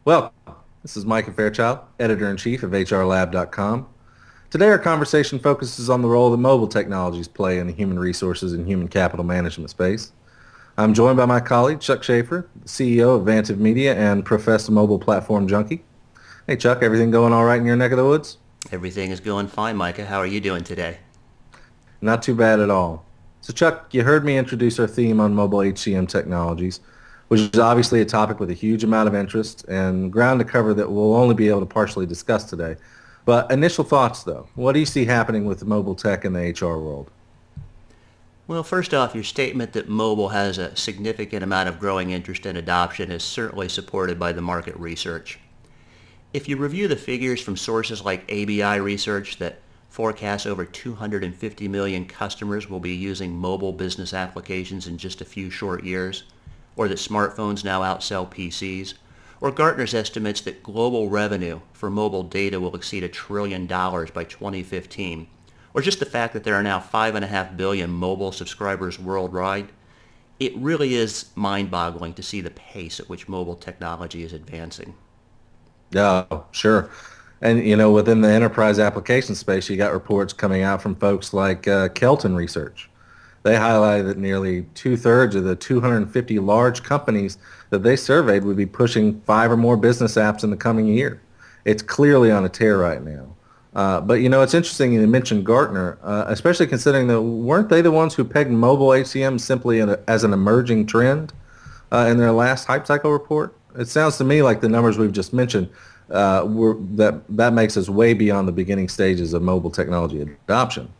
Well, this is Micah Fairchild, Editor-in-Chief of HRLab.com. Today our conversation focuses on the role that mobile technologies play in the human resources and human capital management space. I'm joined by my colleague, Chuck Schaefer, the CEO of Vantive Media and professed mobile platform junkie. Hey, Chuck, everything going all right in your neck of the woods? Everything is going fine, Micah. How are you doing today? Not too bad at all. So, Chuck, you heard me introduce our theme on mobile HCM technologies, which is obviously a topic with a huge amount of interest and ground to cover that we'll only be able to partially discuss today. But initial thoughts, though. What do you see happening with mobile tech in the HR world? Well, first off, your statement that mobile has a significant amount of growing interest and adoption is certainly supported by the market research. If you review the figures from sources like ABI Research that forecasts over 250 million customers will be using mobile business applications in just a few short years, or that smartphones now outsell PCs, or Gartner's estimates that global revenue for mobile data will exceed $1 trillion by 2015, or just the fact that there are now 5.5 billion mobile subscribers worldwide, it really is mind-boggling to see the pace at which mobile technology is advancing. Yeah, sure. And, within the enterprise application space, you got reports coming out from folks like Kelton Research. They highlighted that nearly two-thirds of the 250 large companies that they surveyed would be pushing 5 or more business apps in the coming year. It's clearly on a tear right now. But, it's interesting you mentioned Gartner, especially considering that weren't they the ones who pegged mobile HCM simply as an emerging trend in their last hype cycle report? It sounds to me like the numbers we've just mentioned, that makes us way beyond the beginning stages of mobile technology adoption.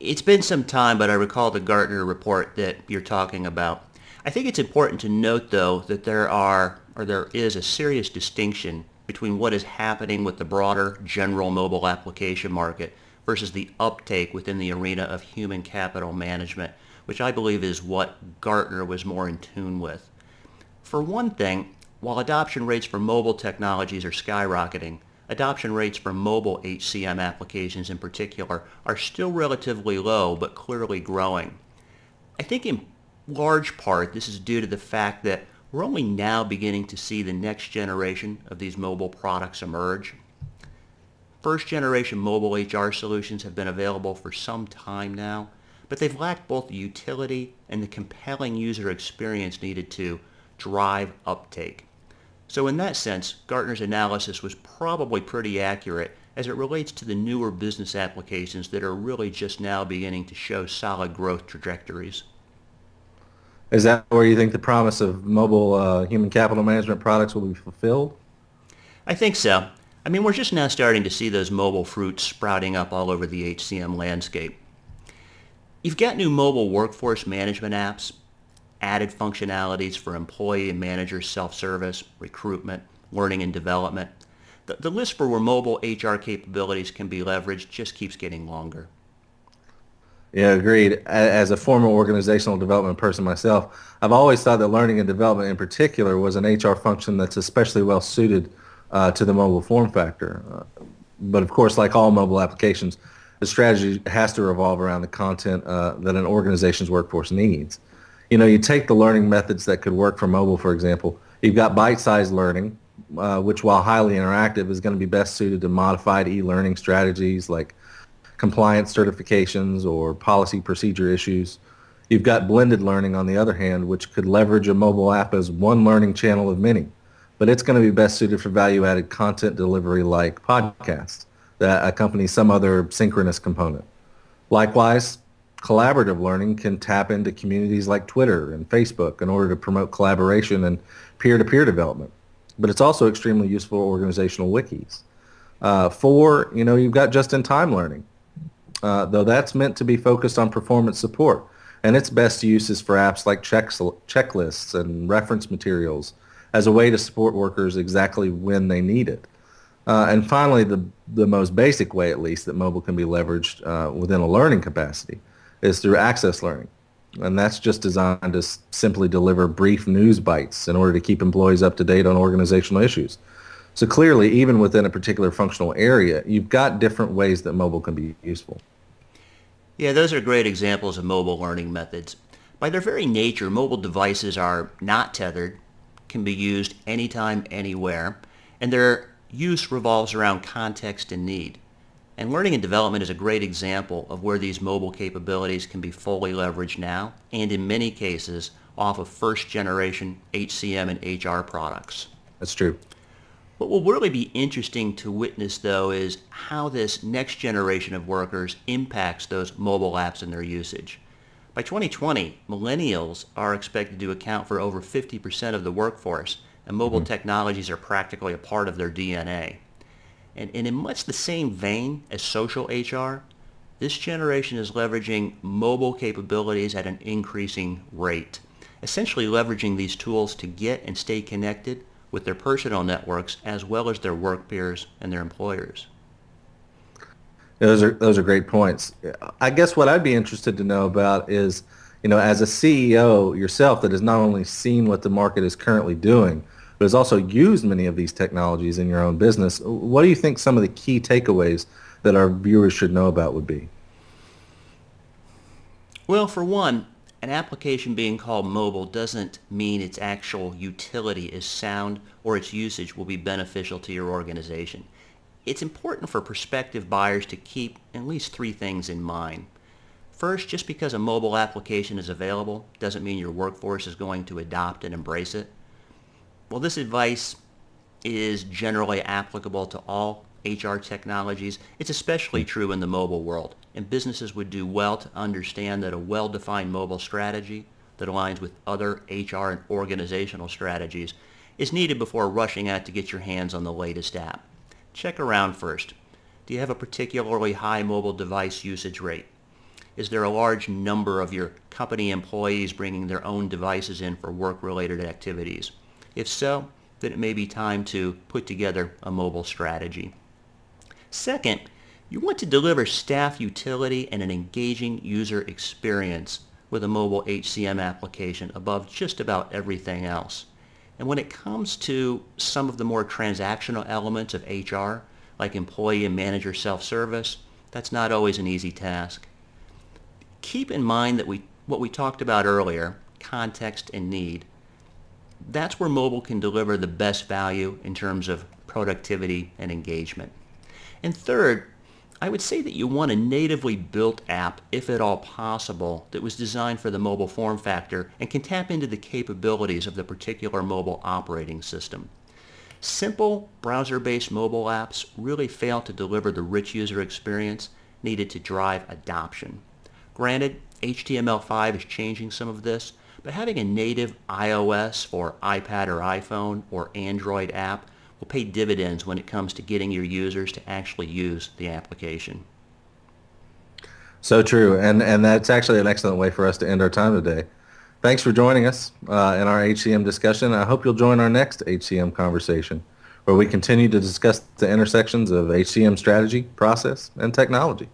It's been some time, but I recall the Gartner report that you're talking about. I think it's important to note, though, that there is a serious distinction between what is happening with the broader general mobile application market versus the uptake within the arena of human capital management, which I believe is what Gartner was more in tune with. For one thing, while adoption rates for mobile technologies are skyrocketing, adoption rates for mobile HCM applications in particular are still relatively low but clearly growing. I think in large part this is due to the fact that we're only now beginning to see the next generation of these mobile products emerge. First generation mobile HR solutions have been available for some time now, but they've lacked both the utility and the compelling user experience needed to drive uptake. So in that sense, Gartner's analysis was probably pretty accurate as it relates to the newer business applications that are really just now beginning to show solid growth trajectories. Is that where you think the promise of mobile human capital management products will be fulfilled? I think so. I mean, we're just now starting to see those mobile fruits sprouting up all over the HCM landscape. You've got new mobile workforce management apps, added functionalities for employee and manager self-service, recruitment, learning and development. The list for where mobile HR capabilities can be leveraged just keeps getting longer. Yeah, agreed. As a former organizational development person myself, I've always thought that learning and development in particular was an HR function that's especially well suited to the mobile form factor. But of course, like all mobile applications, the strategy has to revolve around the content that an organization's workforce needs. You take the learning methods that could work for mobile, for example. You've got bite-sized learning, which while highly interactive is going to be best suited to modified e-learning strategies like compliance certifications or policy procedure issues. You've got blended learning, on the other hand, which could leverage a mobile app as one learning channel of many. But it's going to be best suited for value-added content delivery like podcasts that accompany some other synchronous component. Likewise, collaborative learning can tap into communities like Twitter and Facebook in order to promote collaboration and peer-to-peer development. But it's also extremely useful for organizational wikis. You've got just-in-time learning, though that's meant to be focused on performance support. And its best use is for apps like checklists and reference materials as a way to support workers exactly when they need it. And finally, the most basic way, at least, that mobile can be leveraged within a learning capacity is through access learning. And that's just designed to simply deliver brief news bites in order to keep employees up to date on organizational issues. So clearly, even within a particular functional area, you've got different ways that mobile can be useful. Yeah, those are great examples of mobile learning methods. By their very nature, mobile devices are not tethered, can be used anytime, anywhere, and their use revolves around context and need. And learning and development is a great example of where these mobile capabilities can be fully leveraged now, and in many cases, off of first-generation HCM and HR products. That's true. What will really be interesting to witness, though, is how this next generation of workers impacts those mobile apps and their usage. By 2020, millennials are expected to account for over 50% of the workforce, and mobile technologies are practically a part of their DNA. And in much the same vein as social HR, this generation is leveraging mobile capabilities at an increasing rate, essentially leveraging these tools to get and stay connected with their personal networks as well as their work peers and their employers. Those are great points. I guess what I'd be interested to know about is, as a CEO yourself that has not only seen what the market is currently doing, but has also used many of these technologies in your own business, what do you think some of the key takeaways that our viewers should know about would be? Well, for one, an application being called mobile doesn't mean its actual utility is sound or its usage will be beneficial to your organization. It's important for prospective buyers to keep at least three things in mind. First, just because a mobile application is available doesn't mean your workforce is going to adopt and embrace it. Well, this advice is generally applicable to all HR technologies. It's especially true in the mobile world, and businesses would do well to understand that a well-defined mobile strategy that aligns with other HR and organizational strategies is needed before rushing out to get your hands on the latest app. Check around first. Do you have a particularly high mobile device usage rate? Is there a large number of your company employees bringing their own devices in for work-related activities? If so, then it may be time to put together a mobile strategy. Second, you want to deliver staff utility and an engaging user experience with a mobile HCM application above just about everything else. And when it comes to some of the more transactional elements of HR, like employee and manager self-service, that's not always an easy task. Keep in mind that what we talked about earlier, context and need, that's where mobile can deliver the best value in terms of productivity and engagement. And third, I would say that you want a natively built app, if at all possible, that was designed for the mobile form factor and can tap into the capabilities of the particular mobile operating system. Simple browser-based mobile apps really fail to deliver the rich user experience needed to drive adoption. Granted, HTML5 is changing some of this, but having a native iOS or iPad or iPhone or Android app will pay dividends when it comes to getting your users to actually use the application. So true, and that's actually an excellent way for us to end our time today. Thanks for joining us in our HCM discussion. I hope you'll join our next HCM conversation, where we continue to discuss the intersections of HCM strategy, process, and technology.